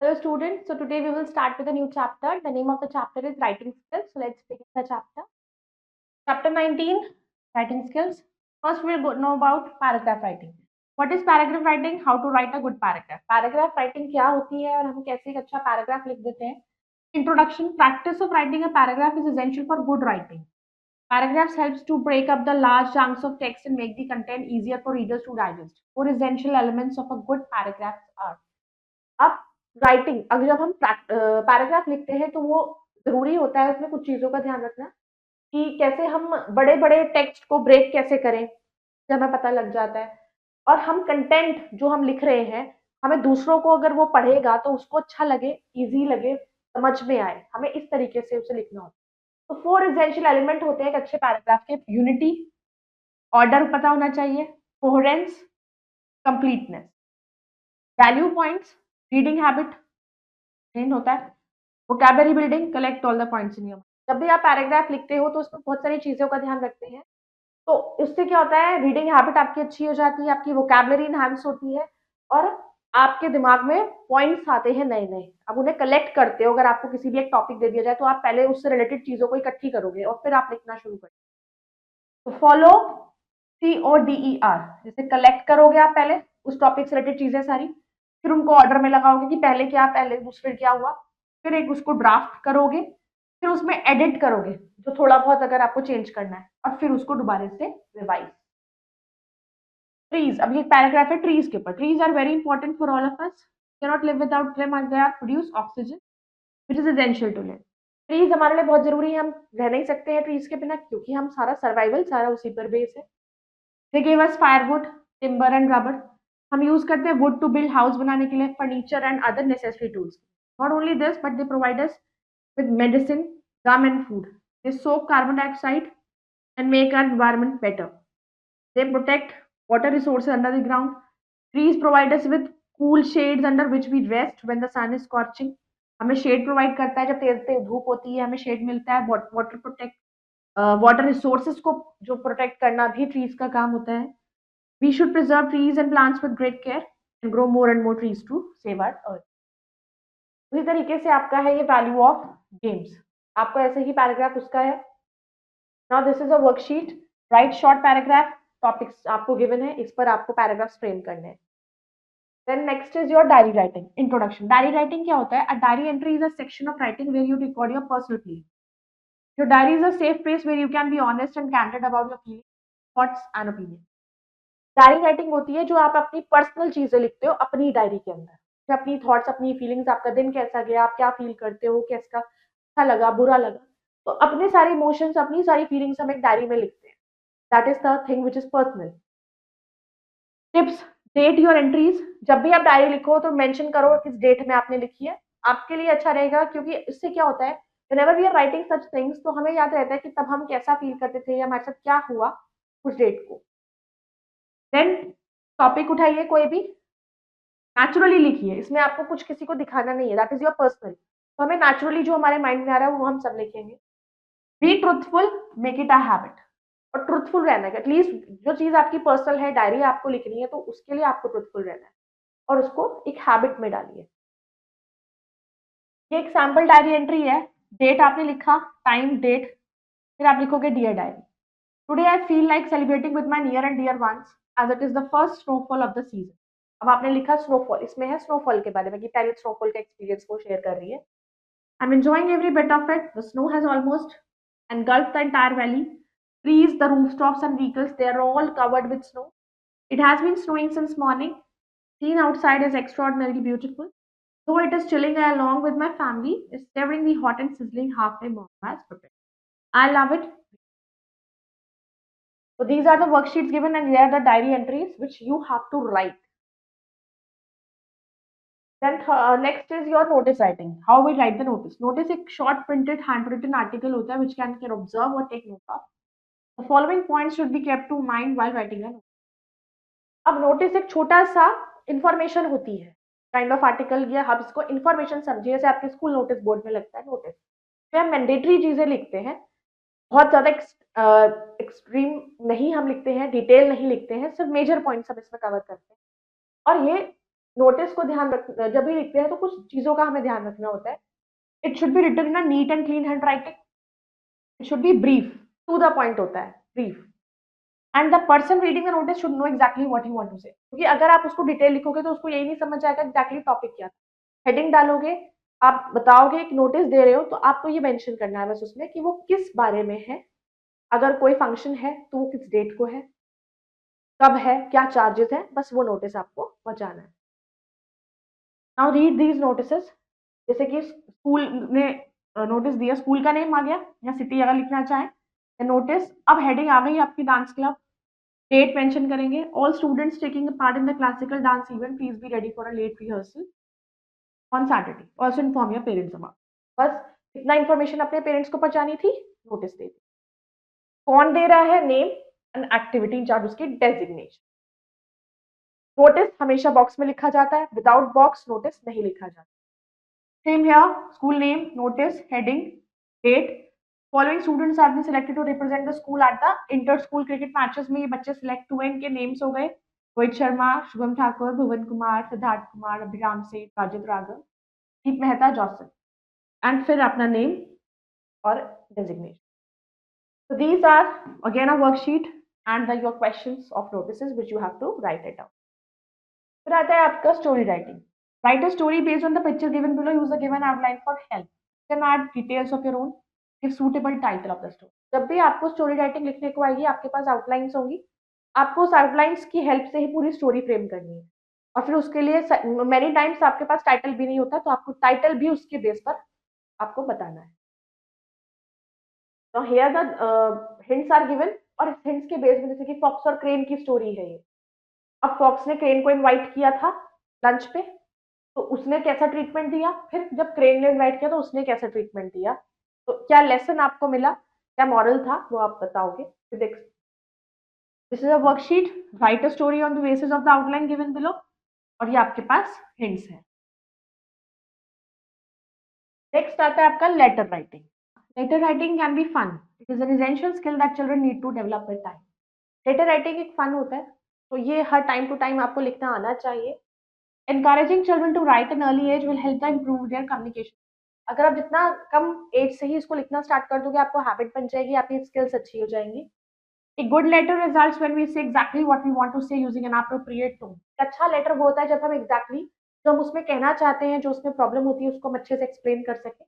Hello students, so today we will start with a new chapter. The name of the chapter is writing skills. So let's begin the chapter. Chapter 19, writing skills. First we'll know about paragraph writing. What is paragraph writing? How to write a good paragraph. Paragraph writing क्या होती है और हम कैसे एक अच्छा paragraph लिख देते हैं. Introduction. Practice of writing a paragraph is essential for good writing. Paragraphs helps to break up the large chunks of text and make the content easier for readers to digest. Four essential elements of a good paragraph are. अब writing अगर जब हम paragraph लिखते हैं तो वो ज़रूरी होता है उसमें कुछ चीज़ों का ध्यान रखना कि कैसे हम बड़े-बड़े टेक्स्ट को ब्रेक कैसे करें, ये हमें पता लग जाता है। और हम कंटेंट जो हम लिख रहे हैं, हमें दूसरों को अगर वो पढ़ेगा तो उसको अच्छा लगे, ईज़ी लगे, समझ में आए। हमें इस तरीके से उसे लिखना होता है। तो 4 एसेंशियल एलिमेंट होते हैं एक अच्छे पैराग्राफ के यूनिटी, ऑर्डर पता होना चाहिए, coherence, completeness, value points, reading habit train होता है, vocabulary building, collect all the points in your mind. जब भी आप पैराग्राफ लिखते हो तो उसमें बहुत सारी चीज़ों का ध्यान रखते हैं। तो इससे क्या होता है रीडिंग हैबिट आपकी अच्छी हो जाती है, आपकी वोकैबुलरी एनहांस होती है और आपके दिमाग में पॉइंट्स आते हैं नए-नए। आप उन्हें कलेक्ट करते हो, अगर आपको किसी भी एक टॉपिक दे दिया जाए तो आप पहले उससे रिलेटेड चीज़ों को इकट्ठी करोगे और फिर आप लिखना शुरू करोगे। तो फॉलो CODER जैसे कलेक्ट करोगे आप पहले उस टॉपिक से रिलेटेड चीज़ें सारी, फिर उनको ऑर्डर में लगाओगे कि पहले क्या, पहले दूसरे क्या हुआ, फिर एक उसको ड्राफ्ट करोगे, फिर उसमें एडिट करोगे जो थोड़ा बहुत अगर आपको चेंज करना है और फिर उसको दोबारा से रिवाइज। ट्रीज, अभी एक पैराग्राफ है ट्रीज के ऊपर। Trees are very important for all of us, can not live without them and they are produce oxygen which is essential to live. Trees हमारे लिए बहुत जरूरी है, हम रह नहीं सकते हैं ट्रीज के बिना क्योंकि हम सारा सर्वाइवल सारा उसी पर बेस है। They give us firewood, timber and rubber. हम यूज करते हैं वुड टू बिल्ड हाउस बनाने के लिए, furniture and other necessary tools. Not only this but they provide us with medicine, gum and food. They soak carbon dioxide and make our environment better. They protect water resources under the ground. Trees provide us with cool shades under which we rest when the sun is scorching. हमें shade provide करता है, जब तेज तेज धूप होती है हमें shade मिलता है। वाटर प्रोटेक्ट, वाटर रिसोर्सेज को जो प्रोटेक्ट करना भी ट्रीज का काम होता है। We should preserve trees and plants with great care and grow more and more trees to save our earth. उसी तरीके से आपका है ये वैल्यू ऑफ गेम्स, आपको ऐसे ही पैराग्राफ उसका है। Now this is a worksheet, write short paragraph, topics आपको गिवन है, इस पर आपको पैराग्राफ्स फ्रेम करने हैं। Then next is your diary writing. Introduction. Diary writing क्या होता है? A diary entry is a section of writing where you record your personal feelings. Your diary is a safe place where you can be honest and candid about your feelings, thoughts and opinion. Diary writing होती है जो आप अपनी personal चीजें लिखते हो अपनी diary के अंदर, अपनी थॉट्स, अपनी फीलिंग्स, आपका दिन कैसा गया, आप क्या फील करते हो, कैसा अच्छा लगा, बुरा लगा, तो अपने सारे इमोशंस, अपनी सारी फीलिंग्स हम एक डायरी में लिखते हैं। That is the thing which is personal. Tips, date your entries. जब भी आप डायरी लिखो तो मेंशन करो किस डेट में आपने लिखी है, आपके लिए अच्छा रहेगा क्योंकि इससे क्या होता है whenever we are writing such things तो हमें याद रहता है कि तब हम कैसा फील करते थे या हमारे साथ क्या हुआ उस डेट को। देन टॉपिक उठाइए कोई भी, नेचुरली लिखिए, इसमें आपको कुछ किसी को दिखाना नहीं है, दैट इज योर पर्सनल। तो हमें नेचुरली जो हमारे माइंड में आ रहा है वो हम सब लिखेंगे। Be truthful, make it a habit. और ट्रुथफुल रहना है, एटलीस्ट जो चीज आपकी पर्सनल है, डायरी आपको लिखनी है तो उसके लिए आपको ट्रुथफुल रहना है और उसको एक हैबिट में डालिए। ये एक सैम्पल डायरी एंट्री है, डेट आपने लिखा, टाइम, डेट, फिर आप लिखोगे dear diary, today I feel like celebrating with my near and dear ones as it is the first snowfall of the season. अब आपने लिखा स्नोफॉल, इसमें है स्नोफॉल के बारे में कि पहले स्नोफॉल का एक्सपीरियंस को शेयर कर रही है। I am enjoying every bit of it, the snow has almost engulfed the entire valley. Trees, the rooftops and vehicles, they are all covered with snow. It has been snowing since morning. Scene outside is extraordinarily beautiful. Though it is chilling, I along with my family is savoring the hot and sizzling halfway mom has prepared. I love it. So these are the worksheets given and here are the diary entries which you have to write. Then next is your notice writing. How we write the notice. Notice एक short printed handwritten article होता है which can observe or take note of. The following points should be kept to mind while writing a notice. अब notice एक छोटा सा information होती है, kind of article, या आप इसको इंफॉर्मेशन समझिए, जैसे आपके स्कूल नोटिस बोर्ड में लगता है नोटिस, तो हम मैंडेटरी चीजें लिखते हैं, बहुत ज्यादा एक्सट्रीम नहीं हम लिखते हैं, डिटेल नहीं लिखते हैं, सिर्फ मेजर पॉइंट्स हम इसमें कवर करते हैं। और ये नोटिस को ध्यान रख, जब भी लिखते हैं तो कुछ चीज़ों का हमें ध्यान रखना होता है। It should be written in a neat and clean handwriting, it should be brief, to the point होता है, brief, and the person reading the notice should know exactly what you want to say, क्योंकि अगर आप उसको detail लिखोगे तो उसको यही नहीं समझ आएगा एक्जैक्टली टॉपिक क्या था। हेडिंग डालोगे, आप बताओगे एक नोटिस दे रहे हो तो आपको ये मेंशन करना है बस उसमें कि वो किस बारे में है, अगर कोई फंक्शन है तो वो किस डेट को है, कब है, क्या चार्जेस है, बस वो नोटिस आपको पहुंचाना है। नाउ रीड दीज नोटिसेस, जैसे कि स्कूल ने नोटिस दिया, स्कूल का नेम आ गया या सिटी अगर लिखना चाहें नोटिस। अब हेडिंग आ गई आपकी डांस क्लब, डेट मेंशन करेंगे, all students taking part in the classical dance event please be ready for a late rehearsal on Saturday, also inform your parents about. बस इतना इन्फॉर्मेशन अपने पेरेंट्स को पहुंचानी थी, नोटिस दे दी। कौन दे रहा है, नेम एंड एक्टिविटी इंचार्ज, उसकी डेजिग्नेशन। नोटिस हमेशा बॉक्स में लिखा जाता है, विदाउट बॉक्स नोटिस नहीं लिखा जाता। Same here, school name, notice, heading, date. Following students have been selected to represent the school at the inter-school cricket matches में ये बच्चे select हुए, इनके names हो गए रोहित शर्मा, शुभम ठाकुर, भुवन कुमार, सिद्धार्थ कुमार, अभिराम सेठ, राजेंद्र राघव, दीप मेहता, जॉसन, एंड फिर अपना नेम और designation. So these are again a worksheet and your questions of notices which you have to write it down. फिर आता है आपका story writing. Right a story based on the picture given below, use the given outline for help, can add details of your own, give suitable title of the story. जब भी आपको story writing लिखने को आएगी, आपके पास outlines होंगी, आपको उस आउटलाइंस की हेल्प से ही पूरी स्टोरी फ्रेम करनी है। और फिर उसके लिए मेनी टाइम्स आपके पास टाइटल भी नहीं होता, तो आपको टाइटल भी उसके बेस पर आपको बताना है। तो here the hints are given, और इस हिंट्स के बेस में, जैसे कि फॉक्स और क्रेन की स्टोरी है ये। अब फॉक्स ने क्रेन को इनवाइट किया था लंच पे, तो उसने कैसा ट्रीटमेंट दिया, फिर जब क्रेन ने इनवाइट किया तो उसने कैसा ट्रीटमेंट दिया, तो क्या लेसन आपको मिला, क्या मॉरल था, वो आप बताओगे। This is a worksheet, right a story on the basis of the outline given below, और ये आपके पास हिंट्स है। नेक्स्ट आता है आपका letter writing. Letter writing can be fun, it is an essential skill that children need to develop with time. Letter writing एक fun होता है, तो ये हर टाइम टू टाइम आपको लिखना आना चाहिए। Encouraging children to write at an early age will help them improve their communication. अगर आप जितना कम एज से ही इसको लिखना स्टार्ट कर दोगे, आपको हैबिट बन जाएगी, आपकी स्किल्स अच्छी हो जाएंगी। A good letter results when we say exactly what we want to say using an appropriate tone. अच्छा लेटर वो होता है जब हम exactly जो हम उसमें कहना चाहते हैं, जो उसमें प्रॉब्लम होती है, उसको हम अच्छे से एक्सप्लेन कर सकें।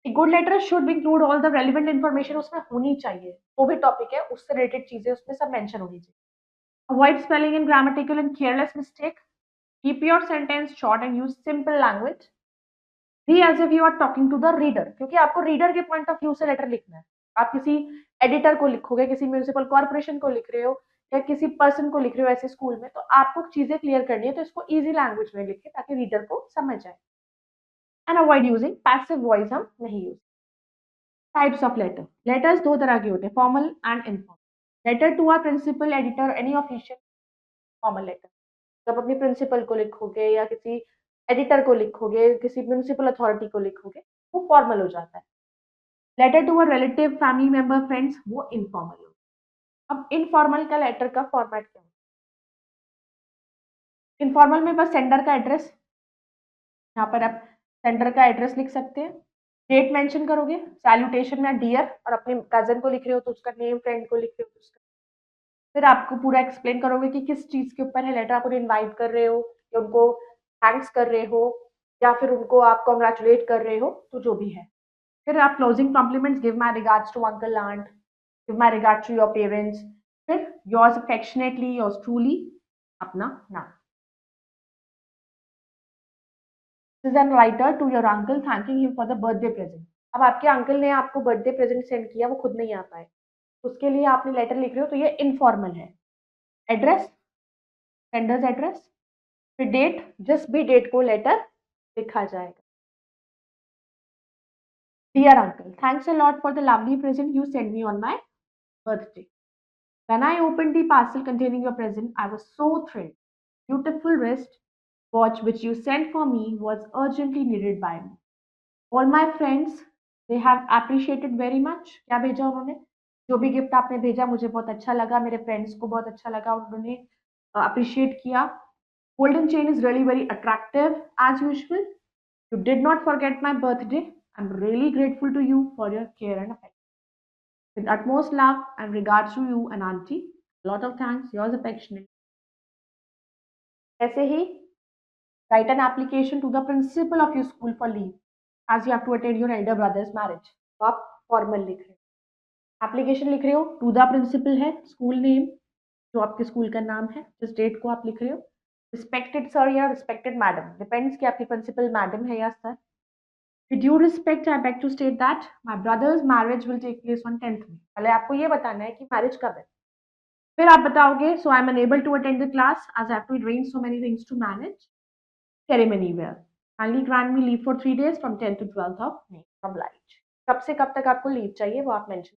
A good letter should include all the relevant information, उसमें होनी चाहिए, वो भी टॉपिक है उससे रिलेटेड चीजें उसमें सब मेंशन होनी चाहिए। Avoid spelling and grammatical and careless mistake. Keep your sentence short and use simple language. Be as if you are talking to the reader, क्योंकि आपको रीडर के पॉइंट ऑफ व्यू से लेटर लिखना है। आप किसी एडिटर को लिखोगे, किसी म्यूनिसिपल कॉर्पोरेशन को लिख रहे हो, या किसी पर्सन को लिख रहे हो ऐसे स्कूल में, तो आपको चीजें क्लियर करनी है, तो इसको इजी लैंग्वेज में लिखे ताकि रीडर को समझ आए। And avoid using passive voice, हम नहीं use. Types of letter, letters दो तरह के होते हैं, formal and informal. Letter to our principal, editor, any official. Formal letter जब अपनी प्रिंसिपल को लिखोगे या किसी एडिटर को लिखोगे, किसी म्यूनिसिपल अथॉरिटी को लिखोगे, वो फॉर्मल हो जाता है। Letter to a relative, family member, friends, वो इनफॉर्मल हो। अब इनफॉर्मल का लेटर का फॉर्मेट क्या है? इनफॉर्मल में बस सेंडर का एड्रेस, यहाँ पर आप सेंडर का एड्रेस लिख सकते हैं, डेट मेंशन करोगे, सैल्यूटेशन में डियर, और अपने कजन को लिख रहे हो तो उसका नेम, फ्रेंड को लिख रहे हो तो उसका, फिर आपको पूरा एक्सप्लेन करोगे कि किस चीज के ऊपर है लेटर, आप उन्हें इनवाइट कर रहे हो या उनको थैंक्स कर रहे हो या फिर उनको आप कॉन्ग्रेचुलेट कर रहे हो, तो जो भी है। फिर आप closing compliments, give my regards to uncle aunt, give my regards to your parents, फिर योर्स अफेक्शनेटली, योर्स ट्रूली, अपना नाम। This is an writer to your uncle thanking him for the birthday present. अब आपके uncle ने आपको birthday present send किया, वो खुद नहीं आ पाए, उसके लिए आपने लेटर लिख रहे हो, तो ये इनफॉर्मल है। एड्रेस, सेंडर्स एड्रेस, फिर डेट, जिस भी डेट को लेटर लिखा जाएगा। Dear uncle, thanks a lot for the lovely present you send me on my birthday. When I opened the parcel containing your present, I was so thrilled. Beautiful wrist watch which you sent for me was urgently needed by me. All my friends, they have appreciated very much. क्या भेजा उन्होंने? जो भी gift आपने भेजा मुझे बहुत अच्छा लगा, मेरे फ्रेंड्स को बहुत अच्छा लगा, उन्होंने अप्रिशिएट किया। Golden chain is really very attractive as usual. You did not forget my birthday. I'm really grateful to you for your care and affection. With utmost love and regards to you and auntie. Lot of thanks. Yours affectionately. ऐसे ही write an application to the principal of your school for leave as you have to attend your elder brother's marriage. तो आप formal लिख रहे हो, application लिख रहे हो, to the principal है, स्कूल नेम जो आपके स्कूल का नाम है, जिस डेट को आप लिख रहे हो, रिस्पेक्टेड सर या रिस्पेक्टेड मैडम, डिपेंड्स कि आपकी प्रिंसिपल मैडम है या sir. With due respect, I beg to state that my brother's marriage will take place on 10th May. पहले आपको ये बताना है कि मैरिज कब है. फिर आप बताओगे, so I'm unable to attend the class as I have to arrange so many things to manage. Ceremony wear. Kindly grant me leave for 3 days from 10th to 12th of May. Oblige. कब से कब तक आपको leave चाहिए वो आप mention.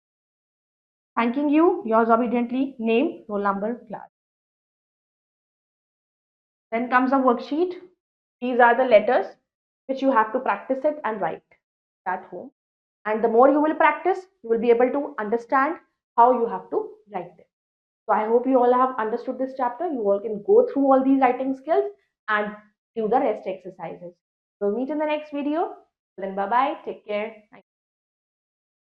Thanking you, yours obediently, name, roll number, class. Then comes a worksheet. These are the letters which you have to practice it and write at home. And the more you will practice, you will be able to understand how you have to write them. So I hope you all have understood this chapter. You all can go through all these writing skills and do the rest exercises. We'll meet in the next video. Then bye bye. Take care.